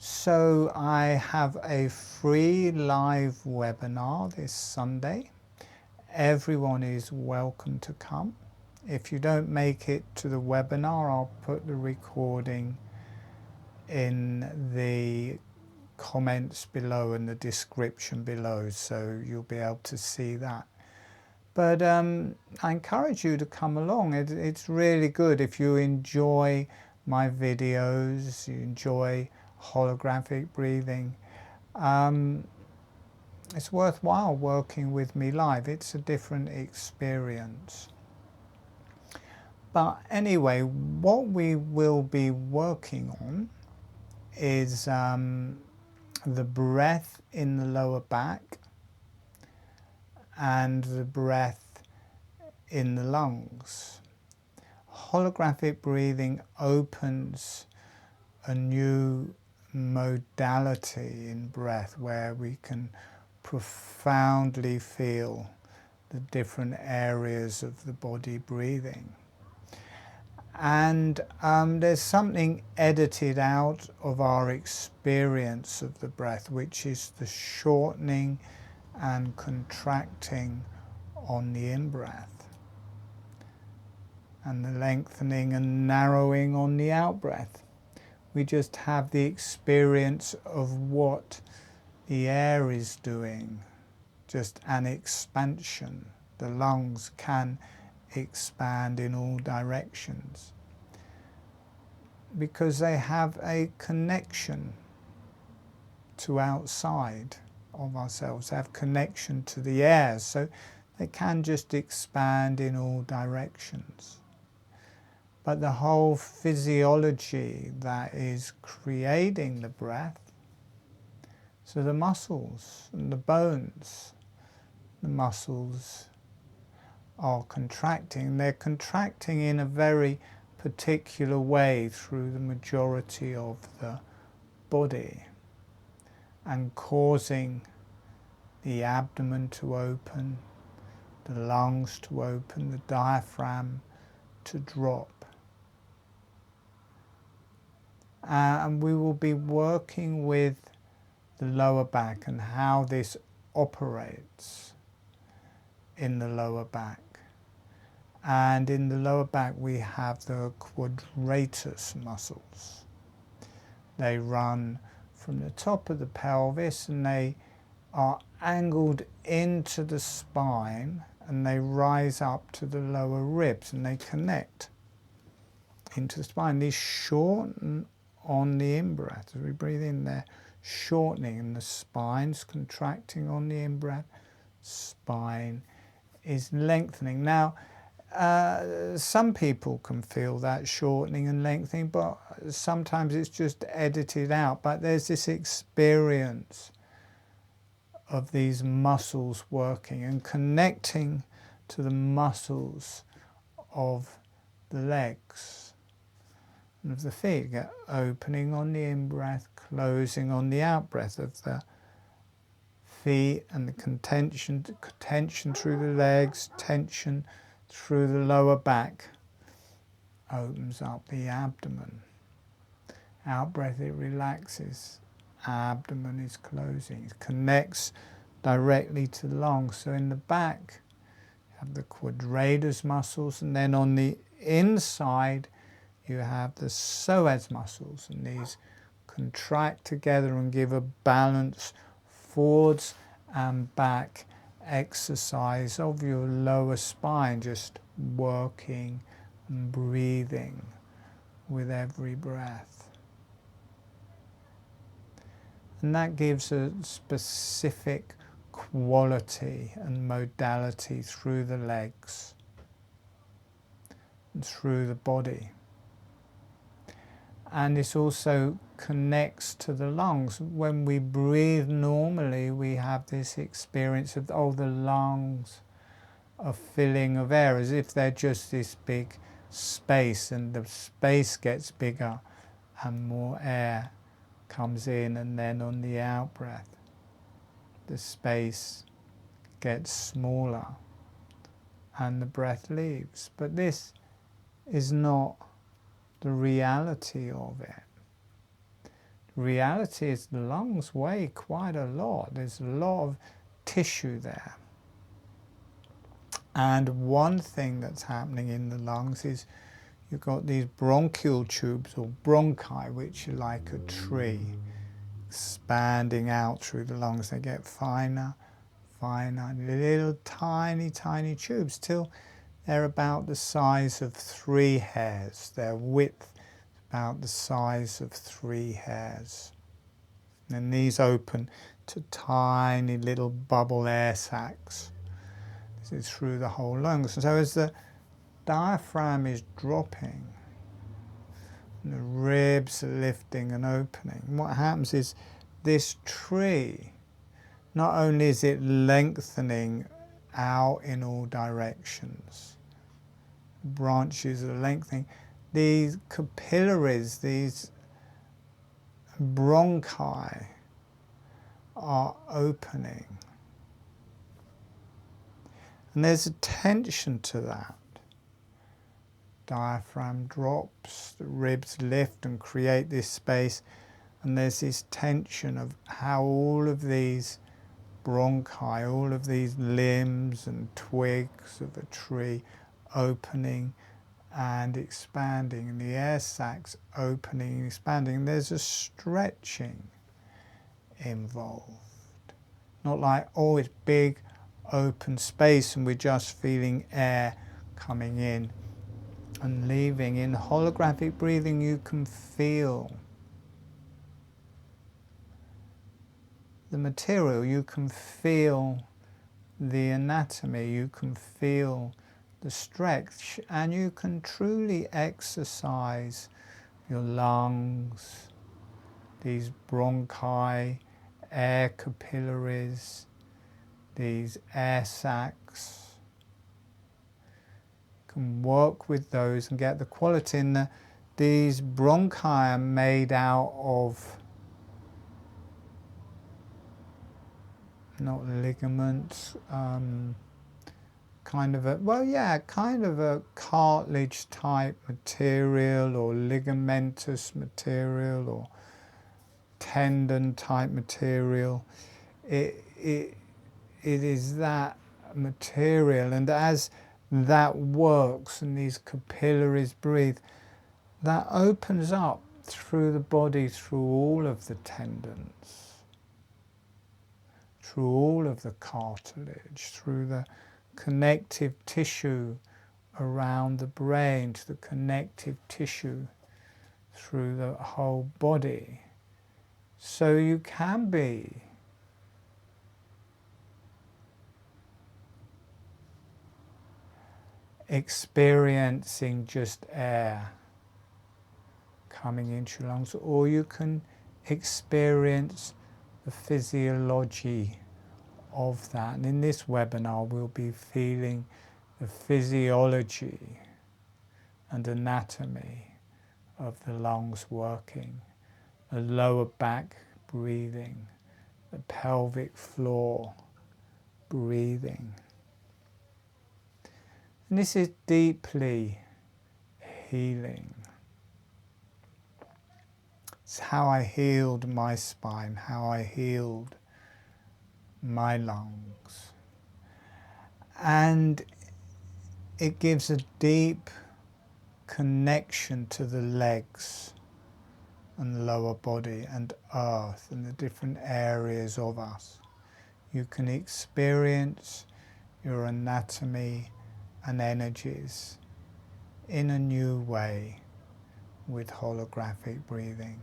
So I have a free live webinar this Sunday. Everyone is welcome to come. If you don't make it to the webinar, I'll put the recording in the comments below and the description below, so you'll be able to see that. But I encourage you to come along. It's really good if you enjoy my videos, you enjoy holographic breathing. It's worthwhile working with me live. It's a different experience. But anyway, what we will be working on is the breath in the lower back and the breath in the lungs. Holographic breathing opens a new modality in breath where we can profoundly feel the different areas of the body breathing. And there's something edited out of our experience of the breath, which is the shortening and contracting on the in-breath and the lengthening and narrowing on the out-breath. We just have the experience of what the air is doing, just an expansion. The lungs can expand in all directions because they have a connection to outside of ourselves. They have connection to the air, so they can just expand in all directions. But the whole physiology that is creating the breath, so the muscles and the bones, the muscles are contracting. They're contracting in a very particular way through the majority of the body and causing the abdomen to open, the lungs to open, the diaphragm to drop. And we will be working with the lower back and how this operates in the lower back. And in the lower back we have the quadratus muscles. They run from the top of the pelvis and they are angled into the spine and they rise up to the lower ribs and they connect into the spine. These shorten on the in-breath. As we breathe in, they're shortening and the spine's contracting on the in-breath. Spine is lengthening. Now, some people can feel that shortening and lengthening, but sometimes it's just edited out. But there's this experience of these muscles working and connecting to the muscles of the legs and of the feet. Get opening on the in-breath, closing on the out-breath of the feet, and the tension through the legs, tension through the lower back opens up the abdomen. Out-breath, it relaxes. Abdomen is closing. It connects directly to the lungs. So in the back, you have the quadratus muscles, and then on the inside, you have the psoas muscles, and these contract together and give a balance forwards and back exercise of your lower spine, just working and breathing with every breath. And that gives a specific quality and modality through the legs and through the body. And this also connects to the lungs. When we breathe normally, we have this experience of, oh, the lungs are filling of air, as if they're just this big space, and the space gets bigger and more air comes in, and then on the out-breath, the space gets smaller and the breath leaves. But this is not the reality of it. reality is the lungs weigh quite a lot. There's a lot of tissue there. And one thing that's happening in the lungs is you've got these bronchial tubes, or bronchi, which are like a tree, expanding out through the lungs. They get finer, finer, little tiny, tiny tubes, till they're about the size of 3 hairs. Their width is about the size of 3 hairs. And these open to tiny little bubble air sacs. This is through the whole lungs. And so as the diaphragm is dropping, and the ribs are lifting and opening, what happens is this tree, not only is it lengthening out in all directions, branches are lengthening, these capillaries, these bronchi are opening. And there's a tension to that. Diaphragm drops, the ribs lift and create this space, and there's this tension of how all of these bronchi, all of these limbs and twigs of a tree opening and expanding, and the air sacs opening and expanding. There's a stretching involved. Not like, oh, it's big open space and we're just feeling air coming in and leaving. In holographic breathing, you can feel the material, you can feel the anatomy, you can feel the stretch, and you can truly exercise your lungs, these bronchi, air capillaries, these air sacs. You can work with those and get the quality in these bronchi are made out of not ligaments, kind of a cartilage type material, or ligamentous material, or tendon type material. It is that material, and as that works and these capillaries breathe, that opens up through the body, through all of the tendons, through all of the cartilage, through the connective tissue around the brain, to the connective tissue through the whole body. So you can be experiencing just air coming into your lungs, or you can experience the physiology of that. And in this webinar, we'll be feeling the physiology and anatomy of the lungs working, the lower back breathing, the pelvic floor breathing. And this is deeply healing. It's how I healed my spine, how I healed my lungs. And it gives a deep connection to the legs and the lower body and earth and the different areas of us. You can experience your anatomy and energies in a new way with holographic breathing.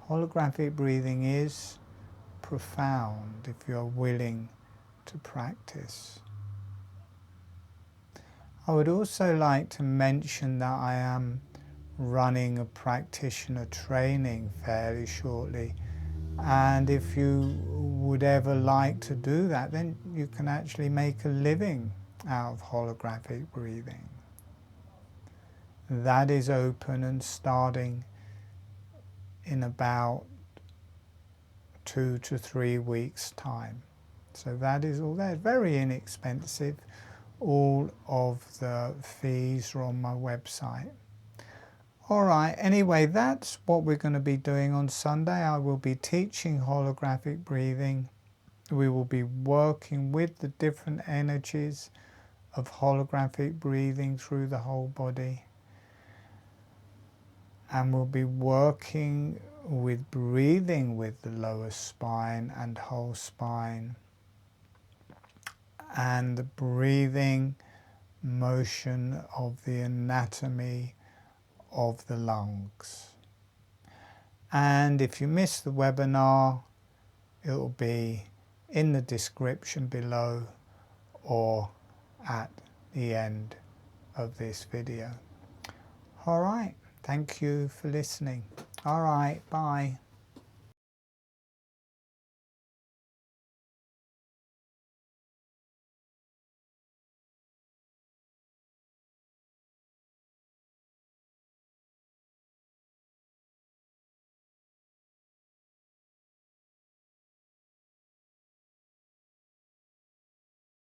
Holographic breathing is profound if you're willing to practice. I would also like to mention that I am running a practitioner training fairly shortly, and if you would ever like to do that, then you can actually make a living out of holographic breathing. That is open and starting in about 2 to 3 weeks' time. So that is all there. Very inexpensive. All of the fees are on my website. All right, anyway, that's what we're going to be doing on Sunday. I will be teaching holographic breathing. We will be working with the different energies of holographic breathing through the whole body. And we'll be working with breathing with the lower spine and whole spine, and the breathing motion of the anatomy of the lungs. And if you missed the webinar, it will be in the description below or at the end of this video. All right, thank you for listening. All right, bye.